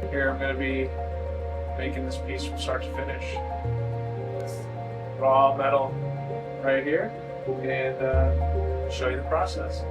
Here I'm going to be making this piece from start to finish. Raw metal right here, and show you the process.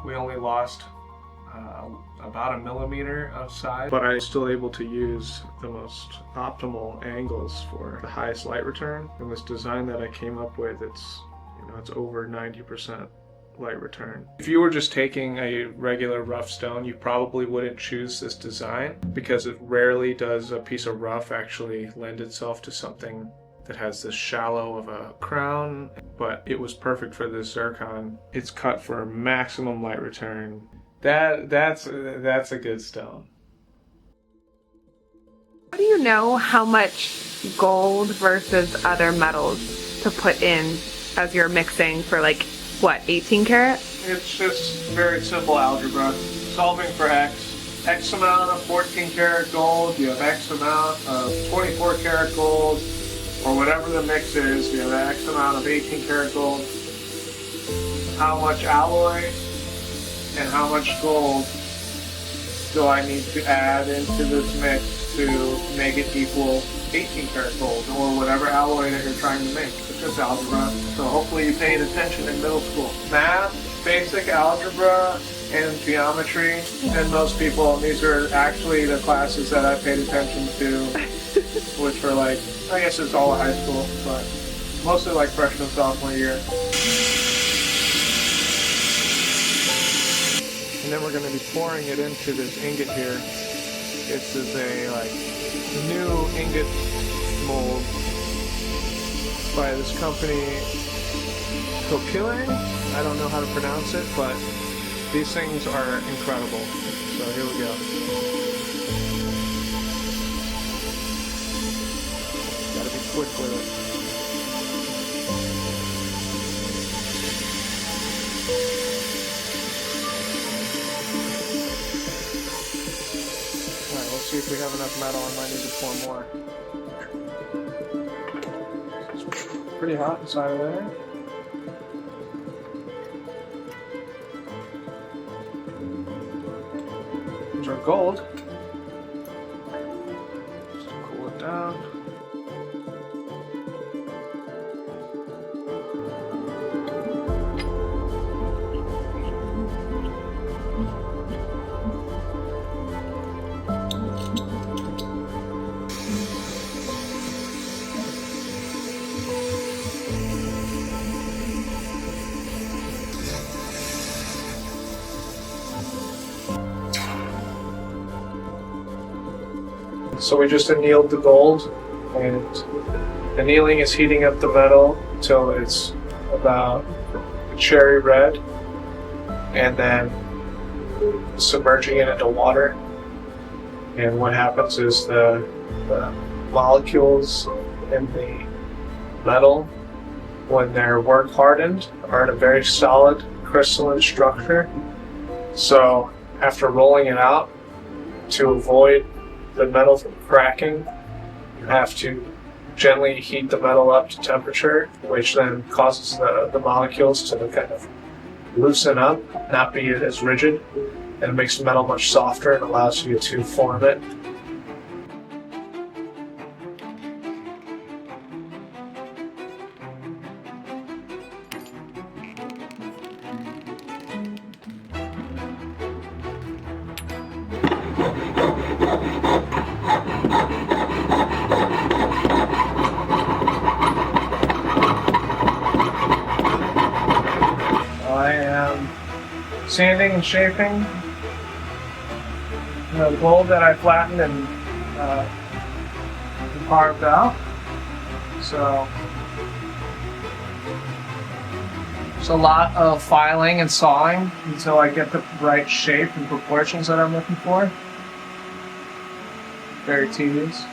We only lost about a millimeter of size, but I was still able to use the most optimal angles for the highest light return. And this design that I came up with, it's over 90% light return. If you were just taking a regular rough stone, you probably wouldn't choose this design because it rarely does a piece of rough actually lend itself to something that has this shallow of a crown, but it was perfect for this zircon. It's cut for maximum light return. That's a good stone. How do you know how much gold versus other metals to put in as you're mixing for, like, what, 18 karat? It's just very simple algebra. Solving for X amount of 14 karat gold, you have X amount of 24 karat gold, or whatever the mix is, you have X amount of 18 karat gold. How much alloy and how much gold do I need to add into this mix to make it equal 18 karat gold, or whatever alloy that you're trying to make? It's just algebra. So hopefully you paid attention in middle school. Math, basic algebra, and geometry, and most people, and these are actually the classes that I paid attention to, which were like, I guess it's all high school, but mostly like freshman, sophomore year. And then we're going to be pouring it into this ingot here. This is a new ingot mold by this company, Recutting. I don't know how to pronounce it, but these things are incredible. So here we go. Gotta be quick with it. Alright, let's see if we have enough metal. I might need to pour more. It's pretty hot inside of there. Our gold. Just to cool it down. So we just annealed the gold, and annealing is heating up the metal until it's about cherry red, and then submerging it into water. And what happens is the molecules in the metal, when they're work hardened, are in a very solid crystalline structure. So after rolling it out, to avoid the metal from cracking, you have to gently heat the metal up to temperature, which then causes the molecules to kind of loosen up, not be as rigid, and it makes the metal much softer and allows you to form it. I am sanding and shaping the gold that I flattened and carved out. So it's a lot of filing and sawing until I get the right shape and proportions that I'm looking for. Very tedious.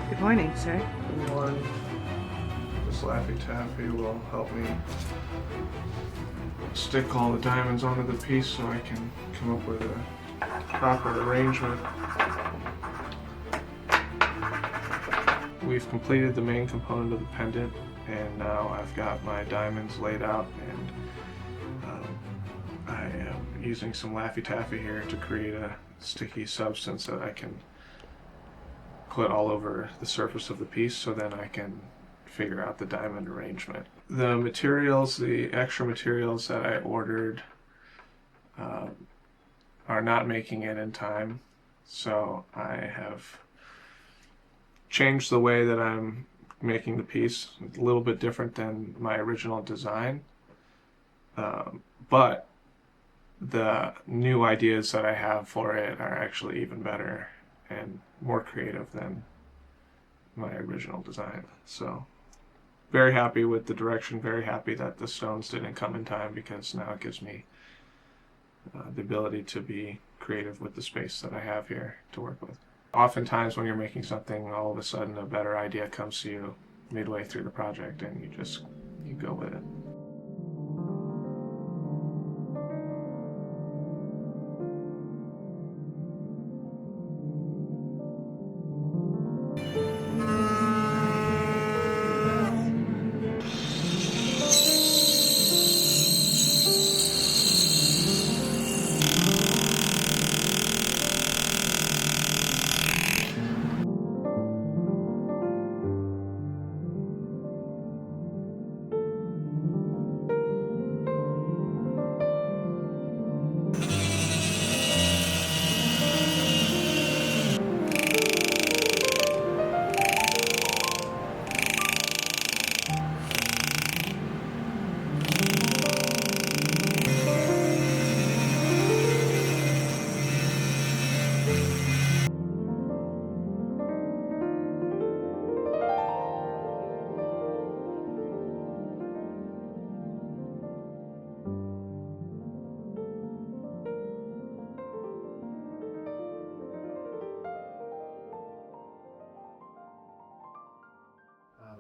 Good morning, sir. One, this Laffy Taffy will help me stick all the diamonds onto the piece so I can come up with a proper arrangement. We've completed the main component of the pendant, and now I've got my diamonds laid out, and I am using some Laffy Taffy here to create a sticky substance that I can put all over the surface of the piece, so then I can figure out the diamond arrangement. The materials, the extra materials that I ordered are not making it in time, so I have changed the way that I'm making the piece. A little bit different than my original design, but the new ideas that I have for it are actually even better and more creative than my original design. So very happy with the direction, very happy that the stones didn't come in time, because now it gives me the ability to be creative with the space that I have here to work with. Oftentimes when you're making something, all of a sudden a better idea comes to you midway through the project and you go with it.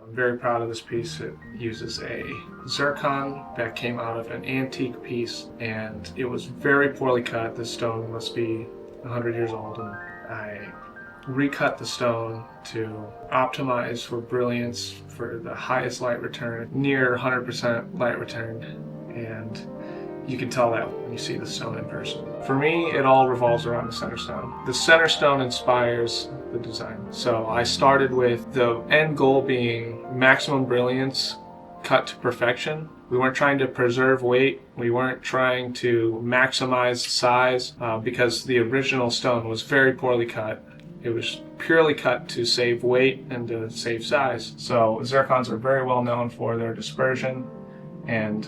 I'm very proud of this piece. It uses a zircon that came out of an antique piece, and it was very poorly cut. This stone must be 100 years old, and I recut the stone to optimize for brilliance, for the highest light return, near 100% light return, and you can tell that when you see the stone in person. For me, it all revolves around the center stone. The center stone inspires the design. So I started with the end goal being maximum brilliance cut to perfection. We weren't trying to preserve weight. We weren't trying to maximize size because the original stone was very poorly cut. It was purely cut to save weight and to save size. So zircons are very well known for their dispersion, and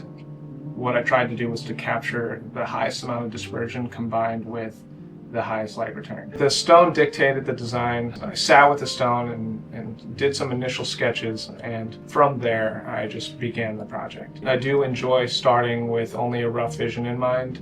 what I tried to do was to capture the highest amount of dispersion combined with the highest light return. The stone dictated the design. I sat with the stone and did some initial sketches, and from there I just began the project. I do enjoy starting with only a rough vision in mind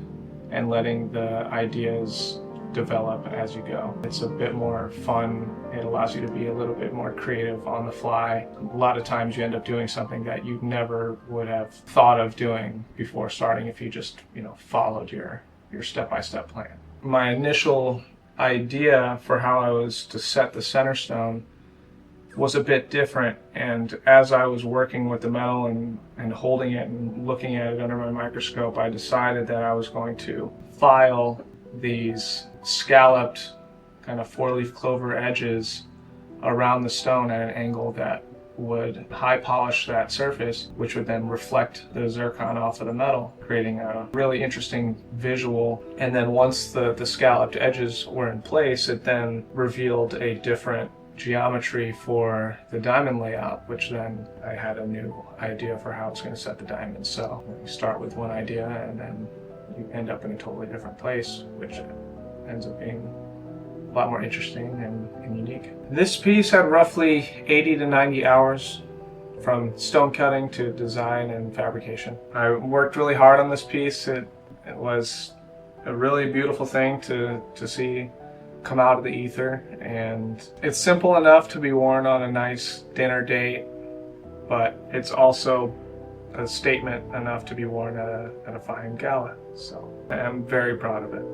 and letting the ideas develop as you go. It's a bit more fun. It allows you to be a little bit more creative on the fly. A lot of times you end up doing something that you never would have thought of doing before starting if you just, followed your step-by-step plan. My initial idea for how I was to set the center stone was a bit different, and as I was working with the metal and holding it and looking at it under my microscope, I decided that I was going to file these scalloped kind of four-leaf clover edges around the stone at an angle that would high polish that surface, which would then reflect the zircon off of the metal, creating a really interesting visual. And then once the scalloped edges were in place, it then revealed a different geometry for the diamond layout, which then I had a new idea for how it's going to set the diamonds. So you start with one idea and then you end up in a totally different place, which ends up being a lot more interesting and unique. This piece had roughly 80 to 90 hours from stone cutting to design and fabrication. I worked really hard on this piece. It was a really beautiful thing to see come out of the ether, and it's simple enough to be worn on a nice dinner date, but it's also a statement enough to be worn at a fine gala. So I am very proud of it.